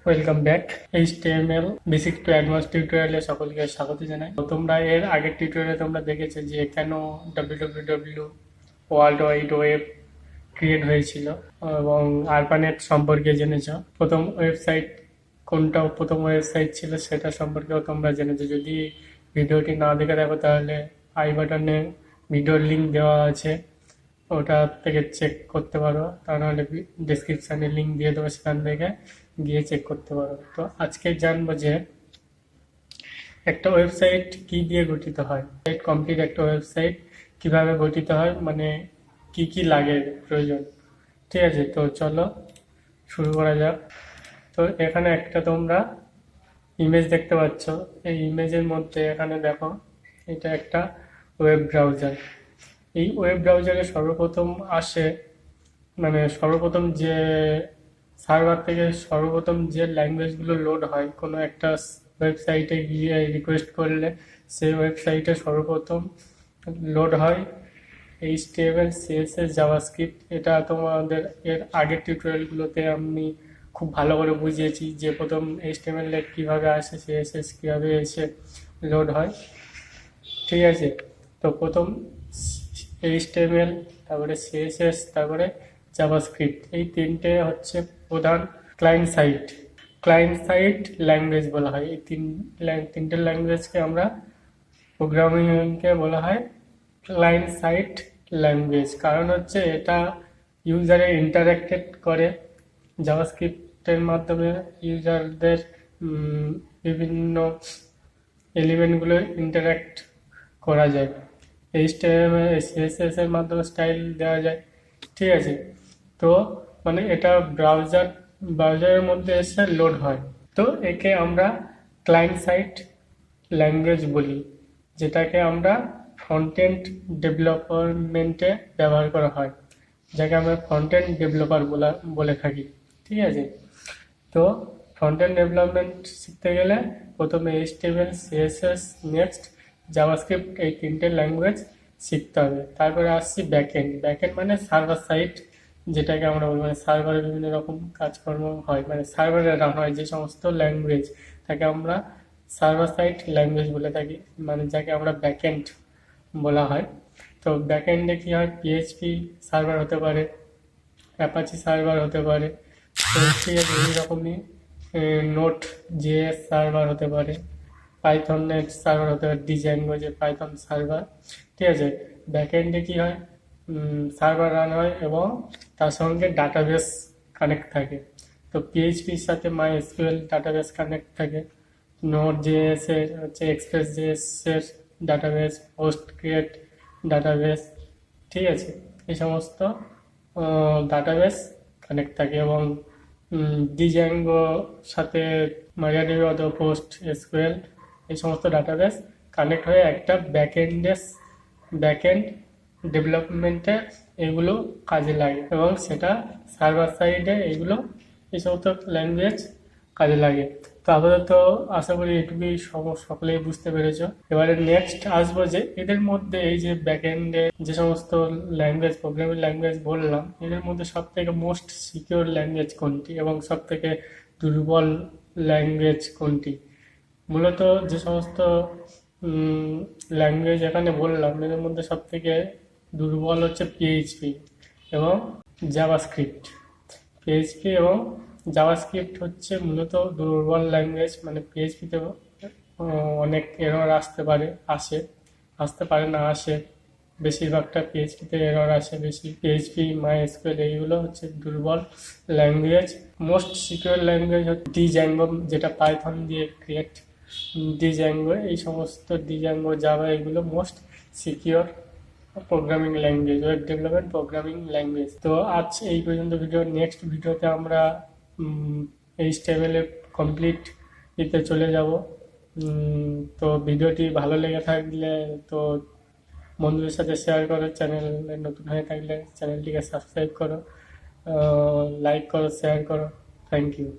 Welcome back. HTML basic to advance টিউটোরিয়ালে সকলকে স্বাগত জানাই। তো তোমরা এর আগের টিউটোরিয়ালে তোমরা দেখেছো যে কেন www world wide web create হয়েছিল এবং আরপানেট সম্পর্কে জেনেছো। প্রথম ওয়েবসাইট কোনটা প্রথম ওয়েবসাইট ছিল সেটা সম্পর্কেও তোমরা জেনেছো। যদি ভিডিওটি না দেখে থাকো তাহলে আই বাটনে ভিডিওর লিঙ্ক দেওয়া আছে, ওটা থেকে চেক করতে পারো। তা নাহলে ডিসক্রিপশানে লিঙ্ক দিয়ে দেবো, সেখান থেকে গিয়ে চেক করতে পারো। তো আজকে জানবো যে একটা ওয়েবসাইট কি দিয়ে গঠিত হয়, কমপ্লিট একটা ওয়েবসাইট কিভাবে গঠিত হয়, মানে কি কি লাগে প্রয়োজন। ঠিক আছে, তো চলো শুরু করা যাক। তো এখানে একটা তোমরা ইমেজ দেখতে পাচ্ছ। এই ইমেজের মধ্যে এখানে দেখো, এটা একটা ওয়েব ব্রাউজার। এই ওয়েব ব্রাউজারে সর্বপ্রথম আসে, মানে সর্বপ্রথম যে সার্ভার থেকে সর্বপ্রথম যে ল্যাঙ্গুয়েজগুলো লোড হয় কোনো একটা ওয়েবসাইটে গিয়ে রিকোয়েস্ট করলে সেই ওয়েবসাইটে সর্বপ্রথম লোড হয় HTML, CSS, জাভাস্ক্রিপ্ট। এটা তোমাদের এর আগের টিউটোরিয়ালগুলোতে আমি খুব ভালো করে বুঝিয়েছি যে প্রথম HTML কীভাবে আসে, CSS কীভাবে এসে লোড হয়। ঠিক আছে, তো প্রথম HTML, তারপরে CSS, তারপরে জাভাস্ক্রিপ্ট, এই তিনটে হচ্ছে প্রধান ক্লায়েন্ট সাইড ল্যাঙ্গুয়েজ বলা হয়। এই তিনটে ল্যাঙ্গুয়েজকে আমরা প্রোগ্রামিংকে বলা হয় ক্লায়েন্ট সাইড ল্যাঙ্গুয়েজ। কারণ হচ্ছে এটা ইউজারে ইন্টারাক্টেড করে, জাভাস্ক্রিপ্টের মাধ্যমে ইউজারদের বিভিন্ন এলিমেন্টগুলো ইন্টারাক্ট করা যায়, HTML, CSS এর মাধ্যমে স্টাইল দেওয়া যায়। ঠিক আছে, তো মানে এটা ব্রাউজারের মধ্যে এসে লোড হয়। তো একে আমরা ক্লায়েন্ট সাইড ল্যাঙ্গুয়েজ বলি, যেটাকে আমরা ফ্রন্ট এন্ড ডেভেলপমেন্টে ব্যবহার করা হয়, যাকে আমরা ফ্রন্ট এন্ড ডেভেলপার বলে থাকি। ঠিক আছে, তো ফ্রন্ট এন্ড ডেভেলপমেন্ট শিখতে গেলে প্রথমে HTML, CSS, নেক্সট জাভাস্ক্রিপ্ট, এই তিনটে ল্যাঙ্গুয়েজ শিখতে হবে। তারপরে আসছি ব্যাকএন্ড। ব্যাকএন্ড মানে সার্ভার সাইড, যেটাকে আমরা বলি, মানে সার্ভারে বিভিন্ন রকম কাজকর্ম হয়, মানে সার্ভারে রান হয় যে সমস্ত ল্যাঙ্গুয়েজ, তাকে আমরা সার্ভার সাইড ল্যাঙ্গুয়েজ বলে থাকি, মানে যাকে আমরা ব্যাকএন্ড বলা হয়। তো ব্যাকএন্ডে কী হয়, PHP সার্ভার হতে পারে, অ্যাপাচি সার্ভার হতে পারে, তো ঠিক আছে, এই রকমই নোট JS সার্ভার হতে পারে, পাইথনের সার্ভার হতে পারে, ডিজাঙ্গো যে পাইথন সার্ভার। ঠিক আছে, ব্যাকএন্ডে কি হয়, সার্ভার রান হয় এবং তার সঙ্গে ডাটাবেস কানেক্ট থাকে। তো PHPর সাথে MySQL ডাটাবেস কানেক্ট থাকে, নোট JS এর হচ্ছে এক্সপ্রেস JS এর ডাটাবেস, পোস্ট ক্রিয়েট ডাটাবেস। ঠিক আছে, এই সমস্ত ডাটাবেস কানেক্ট থাকে এবং ডিজাঙ্গো সাথে MariaDB অথবা পোস্ট SQL, এই সমস্ত ডাটাবেস কানেক্ট হয়ে একটা ব্যাকএন্ড ডেভেলপমেন্টে এগুলো কাজে লাগে এবং সেটা সার্ভার সাইডে এই সমস্ত ল্যাঙ্গুয়েজ কাজে লাগে। তো আপাতত আশা করি এটুকুই সকলেই বুঝতে পেরেছ। এবারে নেক্সট আসবো যে এদের মধ্যে এই যে ব্যাকএন্ডে যে সমস্ত ল্যাঙ্গুয়েজ, প্রোগ্রামিং ল্যাঙ্গুয়েজ বললাম, এদের মধ্যে সব থেকে মোস্ট সিকিউর ল্যাঙ্গুয়েজ কোনটি এবং সব থেকে দুর্বল ল্যাঙ্গুয়েজ কোনটি। মূলত যে সমস্ত ল্যাঙ্গুয়েজ এখানে বললাম, এদের মধ্যে সব থেকে দুর্বল হচ্ছে PHP এবং জাভাস্ক্রিপ্ট। PHP এবং জাভাস্ক্রিপ্ট হচ্ছে মূলত দুর্বল ল্যাঙ্গুয়েজ, মানে PHPতে অনেক এরর আসতে পারে না, আসে। বেশিরভাগটা PHPতে এরর আসে বেশি। PHP, MySQL এইগুলো হচ্ছে দুর্বল ল্যাঙ্গুয়েজ। মোস্ট সিকিউর ল্যাঙ্গুয়েজ হচ্ছে ডিজাঙ্গো, যেটা পাইথন দিয়ে ক্রিয়েট। ডিজাঙ্গো, এই সমস্ত ডিজাঙ্গো, জাভা, এগুলো most secure programming language, web development programming language. তো আজ এই পর্যন্ত ভিডিও। নেক্সট ভিডিওতে আমরা HTML এর কমপ্লিট ইতে চলে যাব। তো ভিডিওটি ভালো লেগে থাকলে তো বন্ধুদের সাথে শেয়ার করো, চ্যানেলে নতুন হয়ে থাকলে চ্যানেলটিকে সাবস্ক্রাইব করো, লাইক করো, শেয়ার করো। Thank you.